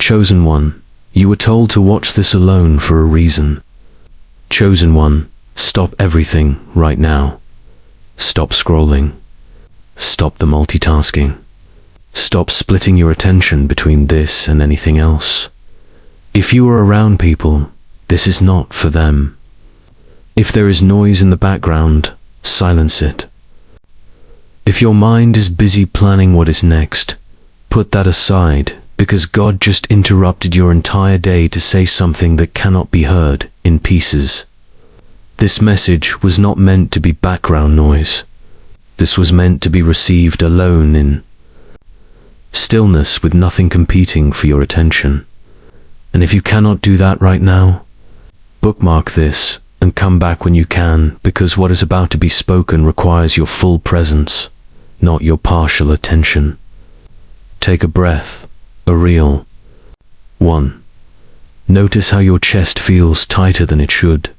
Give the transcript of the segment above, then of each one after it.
Chosen One, you were told to watch this alone for a reason. Chosen One, stop everything right now. Stop scrolling. Stop the multitasking. Stop splitting your attention between this and anything else. If you are around people, this is not for them. If there is noise in the background, silence it. If your mind is busy planning what is next, put that aside, because God just interrupted your entire day to say something that cannot be heard in pieces. This message was not meant to be background noise. This was meant to be received alone in stillness with nothing competing for your attention. And if you cannot do that right now, bookmark this and come back when you can, because what is about to be spoken requires your full presence, not your partial attention. Take a breath, a real 1. Notice how your chest feels tighter than it should.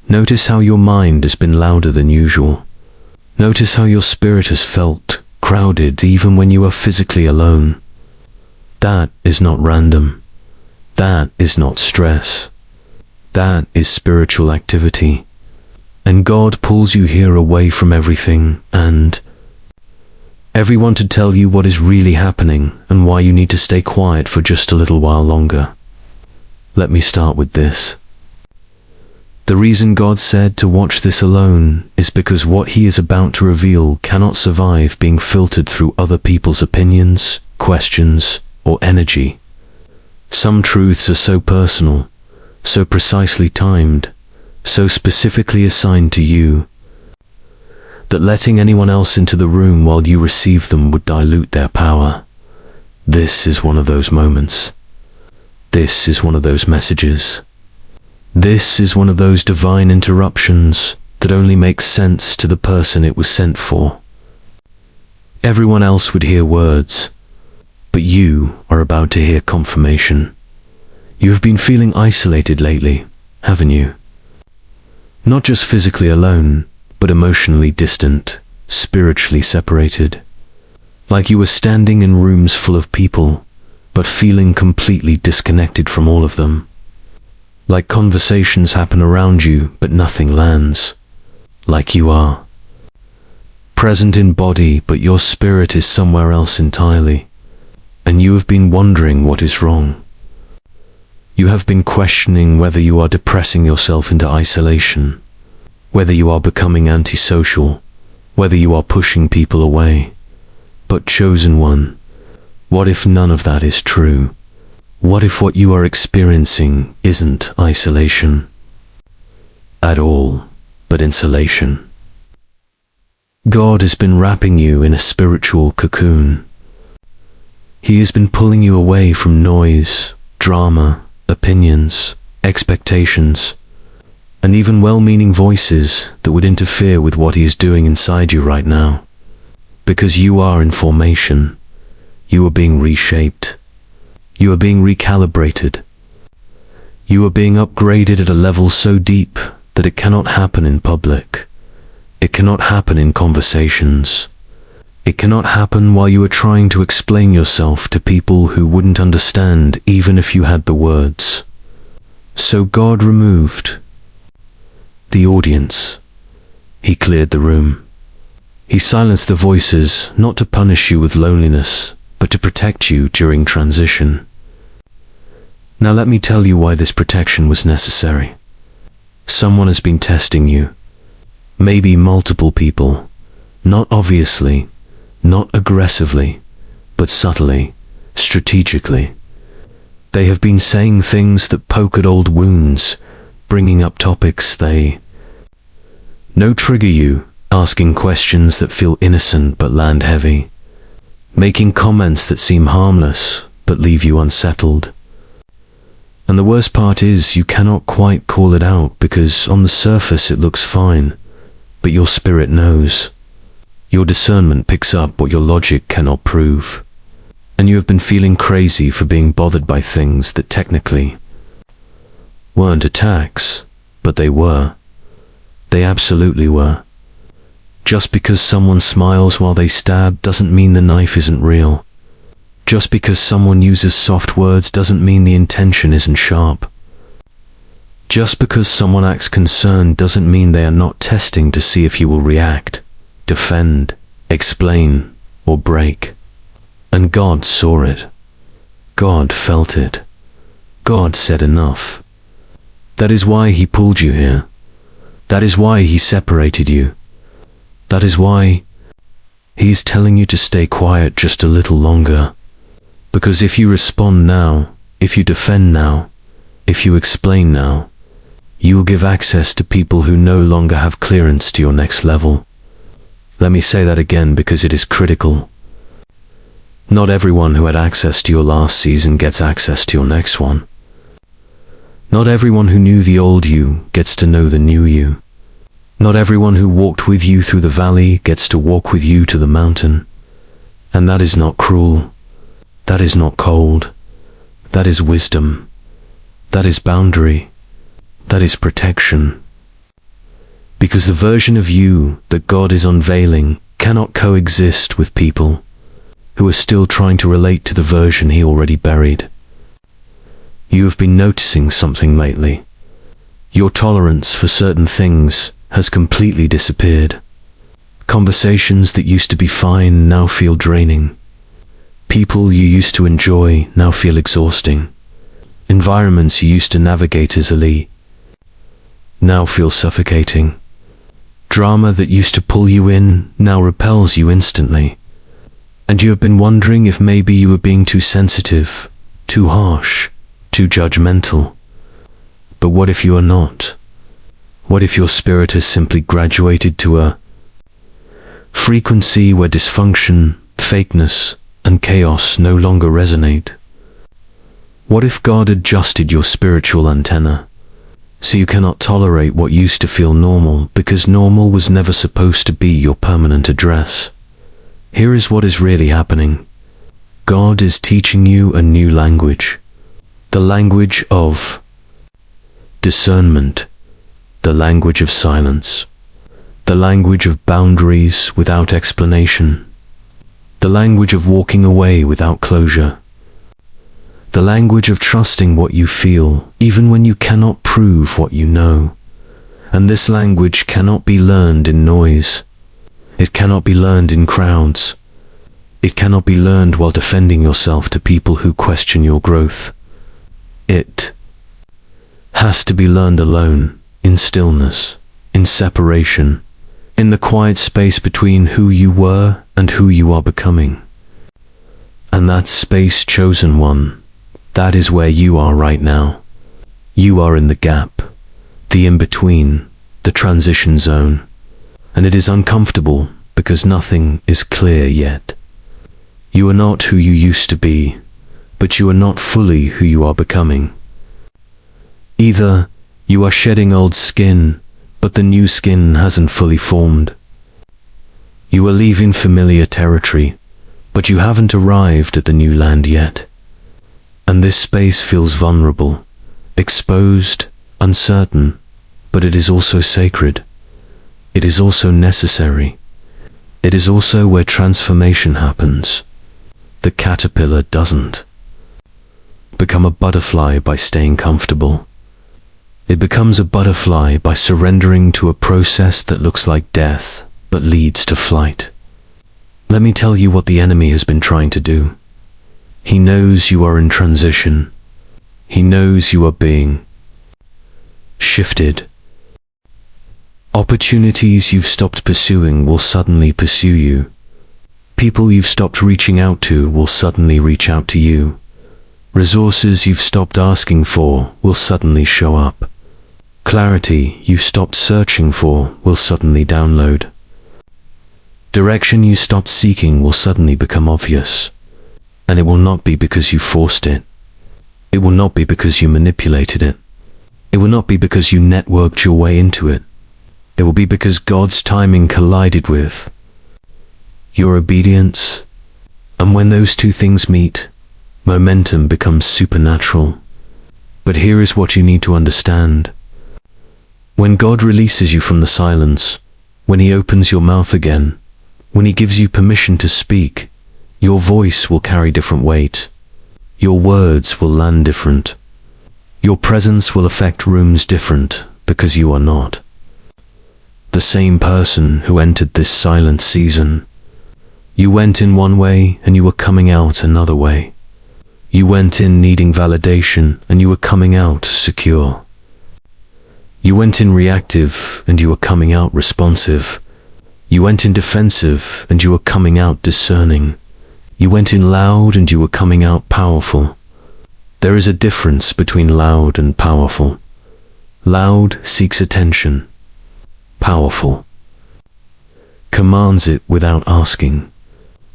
Notice how your mind has been louder than usual. Notice how your spirit has felt crowded even when you are physically alone. That is not random. That is not stress. That is spiritual activity. And God pulls you here away from everything and everyone to tell you what is really happening and why you need to stay quiet for just a little while longer. Let me start with this. The reason God said to watch this alone is because what He is about to reveal cannot survive being filtered through other people's opinions, questions, or energy. Some truths are so personal, so precisely timed, so specifically assigned to you, that letting anyone else into the room while you receive them would dilute their power. This is one of those moments. This is one of those messages. This is one of those divine interruptions that only makes sense to the person it was sent for. Everyone else would hear words, but you are about to hear confirmation. You have been feeling isolated lately, haven't you? Not just physically alone, but emotionally distant, spiritually separated. Like you were standing in rooms full of people, but feeling completely disconnected from all of them. Like conversations happen around you, but nothing lands. Like you are present in body, but your spirit is somewhere else entirely. And you have been wondering what is wrong. You have been questioning whether you are depressing yourself into isolation, whether you are becoming antisocial, whether you are pushing people away. But Chosen One, what if none of that is true? What if what you are experiencing isn't isolation at all, but insulation? God has been wrapping you in a spiritual cocoon. He has been pulling you away from noise, drama, opinions, expectations, and even well-meaning voices that would interfere with what He is doing inside you right now. Because you are in formation. You are being reshaped. You are being recalibrated. You are being upgraded at a level so deep that it cannot happen in public. It cannot happen in conversations. It cannot happen while you are trying to explain yourself to people who wouldn't understand even if you had the words. So God removed the audience. He cleared the room. He silenced the voices, not to punish you with loneliness, but to protect you during transition. Now let me tell you why this protection was necessary. Someone has been testing you. Maybe multiple people. Not obviously, not aggressively, but subtly, strategically. They have been saying things that poke at old wounds, bringing up topics they know trigger you, asking questions that feel innocent but land heavy, making comments that seem harmless but leave you unsettled. And the worst part is you cannot quite call it out because on the surface it looks fine, but your spirit knows. Your discernment picks up what your logic cannot prove. And you have been feeling crazy for being bothered by things that technically weren't attacks, but they were. They absolutely were. Just because someone smiles while they stab doesn't mean the knife isn't real. Just because someone uses soft words doesn't mean the intention isn't sharp. Just because someone acts concerned doesn't mean they are not testing to see if you will react, defend, explain, or break. And God saw it. God felt it. God said enough. That is why He pulled you here. That is why He separated you. That is why He's telling you to stay quiet just a little longer. Because if you respond now, if you defend now, if you explain now, you will give access to people who no longer have clearance to your next level. Let me say that again because it is critical. Not everyone who had access to your last season gets access to your next one. Not everyone who knew the old you gets to know the new you. Not everyone who walked with you through the valley gets to walk with you to the mountain. And that is not cruel. That is not cold. That is wisdom. That is boundary. That is protection. Because the version of you that God is unveiling cannot coexist with people who are still trying to relate to the version He already buried. You have been noticing something lately. Your tolerance for certain things has completely disappeared. Conversations that used to be fine now feel draining. People you used to enjoy now feel exhausting. Environments you used to navigate easily now feel suffocating. Drama that used to pull you in now repels you instantly. And you have been wondering if maybe you were being too sensitive, too harsh, too judgmental. But what if you are not? What if your spirit has simply graduated to a frequency where dysfunction, fakeness, and chaos no longer resonate? What if God adjusted your spiritual antenna so you cannot tolerate what used to feel normal because normal was never supposed to be your permanent address? Here is what is really happening. God is teaching you a new language. The language of discernment. The language of silence. The language of boundaries without explanation. The language of walking away without closure. The language of trusting what you feel, even when you cannot prove what you know. And this language cannot be learned in noise. It cannot be learned in crowds. It cannot be learned while defending yourself to people who question your growth. It has to be learned alone, in stillness, in separation, in the quiet space between who you were and who you are becoming. And that space, chosen one, that is where you are right now. You are in the gap, the in-between, the transition zone. And it is uncomfortable because nothing is clear yet. You are not who you used to be, but you are not fully who you are becoming. Either you are shedding old skin, but the new skin hasn't fully formed. You are leaving familiar territory, but you haven't arrived at the new land yet. And this space feels vulnerable, exposed, uncertain, but it is also sacred. It is also necessary. It is also where transformation happens. The caterpillar doesn't become a butterfly by staying comfortable. It becomes a butterfly by surrendering to a process that looks like death, but leads to flight. Let me tell you what the enemy has been trying to do. He knows you are in transition. He knows you are being shifted. Opportunities you've stopped pursuing will suddenly pursue you. People you've stopped reaching out to will suddenly reach out to you. Resources you've stopped asking for will suddenly show up. Clarity you stopped searching for will suddenly download. Direction you stopped seeking will suddenly become obvious. And it will not be because you forced it. It will not be because you manipulated it. It will not be because you networked your way into it. It will be because God's timing collided with your obedience. And when those two things meet, momentum becomes supernatural. But here is what you need to understand. When God releases you from the silence, when He opens your mouth again, when He gives you permission to speak, Your voice will carry different weight. Your words will land different. Your presence will affect rooms different because you are not the same person who entered this silent season. You went in one way and you were coming out another way. You went in needing validation and you were coming out secure. You went in reactive and you were coming out responsive. You went in defensive and you were coming out discerning. You went in loud and you were coming out powerful. There is a difference between loud and powerful. Loud seeks attention. Powerful commands it without asking.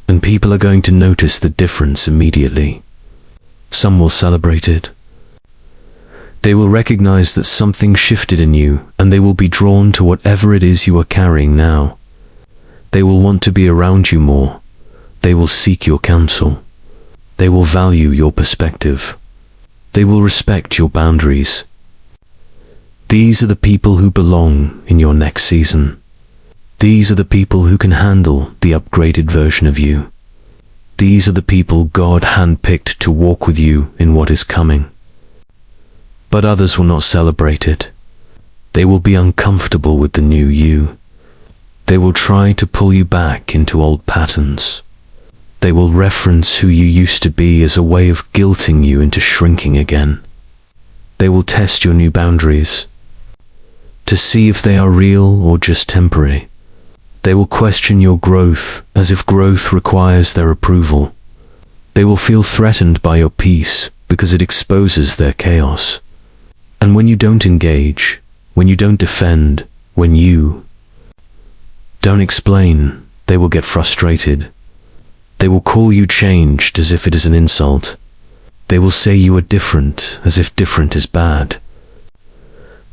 And people are going to notice the difference immediately. Some will celebrate it. They will recognize that something shifted in you, and they will be drawn to whatever it is you are carrying now. They will want to be around you more. They will seek your counsel. They will value your perspective. They will respect your boundaries. These are the people who belong in your next season. These are the people who can handle the upgraded version of you. These are the people God handpicked to walk with you in what is coming. But others will not celebrate it. They will be uncomfortable with the new you. They will try to pull you back into old patterns. They will reference who you used to be as a way of guilting you into shrinking again. They will test your new boundaries to see if they are real or just temporary. They will question your growth as if growth requires their approval. They will feel threatened by your peace because it exposes their chaos. And when you don't engage, when you don't defend, when you don't explain, they will get frustrated. They will call you changed as if it is an insult. They will say you are different as if different is bad.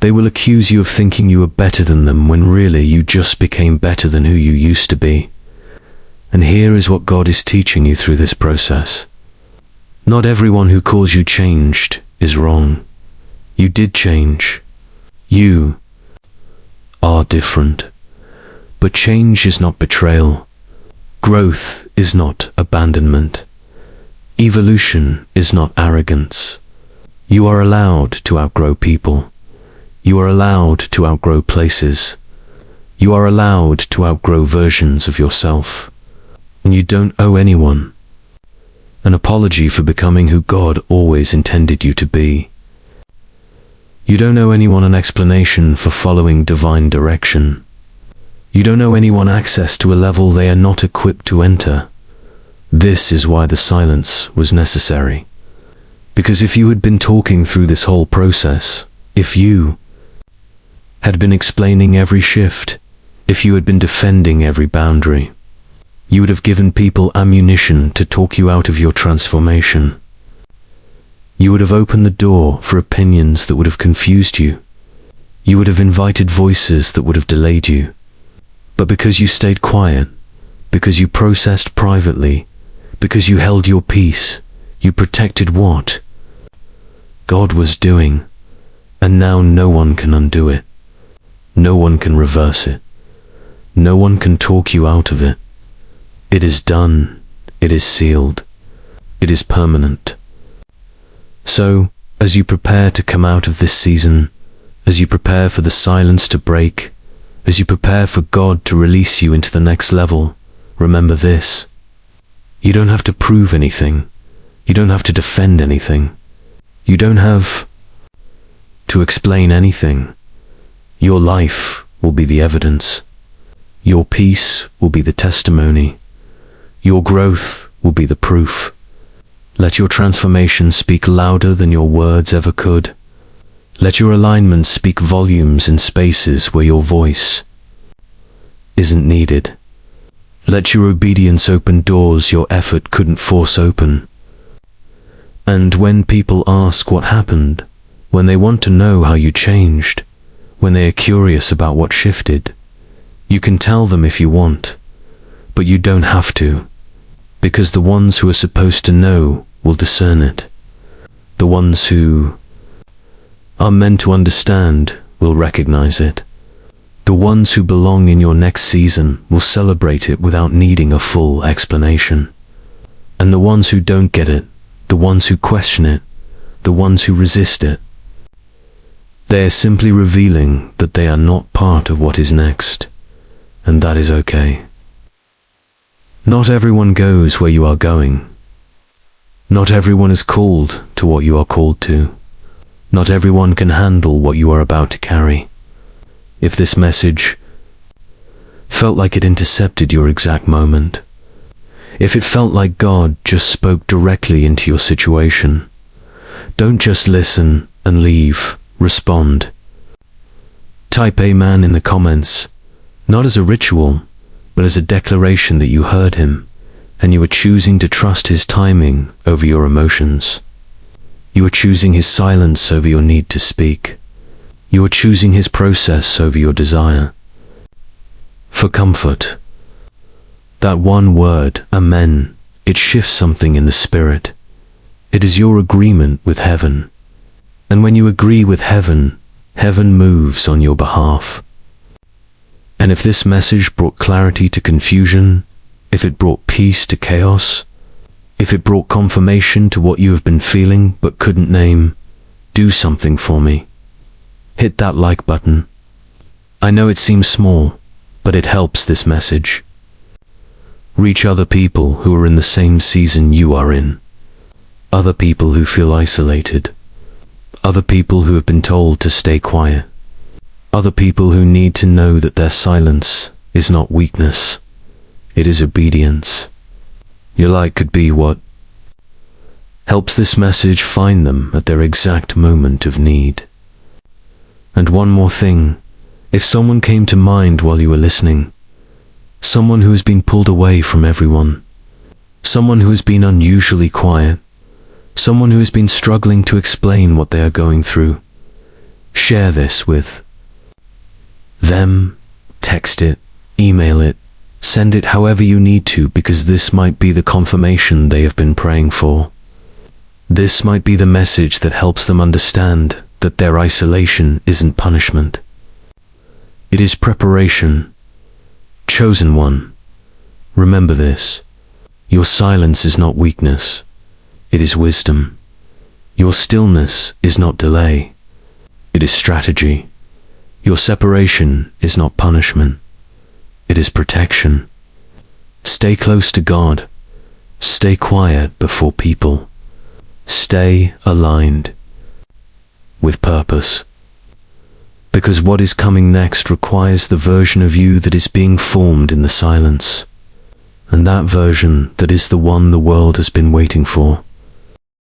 They will accuse you of thinking you are better than them when really you just became better than who you used to be. And here is what God is teaching you through this process. Not everyone who calls you changed is wrong. You did change. You are different. But change is not betrayal. Growth is not abandonment. Evolution is not arrogance. You are allowed to outgrow people. You are allowed to outgrow places. You are allowed to outgrow versions of yourself. And you don't owe anyone an apology for becoming who God always intended you to be. You don't owe anyone an explanation for following divine direction. You don't owe anyone access to a level they are not equipped to enter. This is why the silence was necessary. Because if you had been talking through this whole process, if you had been explaining every shift, if you had been defending every boundary, you would have given people ammunition to talk you out of your transformation. You would have opened the door for opinions that would have confused you. You would have invited voices that would have delayed you. But because you stayed quiet, because you processed privately, because you held your peace, you protected what God was doing, and now no one can undo it. No one can reverse it. No one can talk you out of it. It is done. It is sealed. It is permanent. So, as you prepare to come out of this season, as you prepare for the silence to break, as you prepare for God to release you into the next level, remember this. You don't have to prove anything. You don't have to defend anything. You don't have to explain anything. Your life will be the evidence. Your peace will be the testimony. Your growth will be the proof. Let your transformation speak louder than your words ever could. Let your alignment speak volumes in spaces where your voice isn't needed. Let your obedience open doors your effort couldn't force open. And when people ask what happened, when they want to know how you changed, when they are curious about what shifted, you can tell them if you want, but you don't have to, because the ones who are supposed to know will discern it. The ones who are meant to understand will recognize it. The ones who belong in your next season will celebrate it without needing a full explanation. And the ones who don't get it, the ones who question it, the ones who resist it, they are simply revealing that they are not part of what is next, and that is okay. Not everyone goes where you are going. Not everyone is called to what you are called to. Not everyone can handle what you are about to carry. If this message felt like it intercepted your exact moment, if it felt like God just spoke directly into your situation, don't just listen and leave, respond. Type Amen in the comments, not as a ritual, but as a declaration that you heard him, and you are choosing to trust his timing over your emotions. You are choosing his silence over your need to speak. You are choosing his process over your desire. For comfort, that one word, Amen, it shifts something in the spirit. It is your agreement with heaven. And when you agree with heaven, heaven moves on your behalf. And if this message brought clarity to confusion, if it brought peace to chaos, if it brought confirmation to what you have been feeling but couldn't name, do something for me. Hit that like button. I know it seems small, but it helps this message reach other people who are in the same season you are in. Other people who feel isolated. Other people who have been told to stay quiet. Other people who need to know that their silence is not weakness. It is obedience. Your light could be what helps this message find them at their exact moment of need. And one more thing, if someone came to mind while you were listening, someone who has been pulled away from everyone, someone who has been unusually quiet, someone who has been struggling to explain what they are going through, share this with them, text it, email it, send it however you need to, because this might be the confirmation they have been praying for. This might be the message that helps them understand that their isolation isn't punishment. It is preparation. Chosen one, remember this. Your silence is not weakness. It is wisdom. Your stillness is not delay. It is strategy. Your separation is not punishment. It is protection. Stay close to God. Stay quiet before people. Stay aligned with purpose. Because what is coming next requires the version of you that is being formed in the silence. And that version that is the one the world has been waiting for.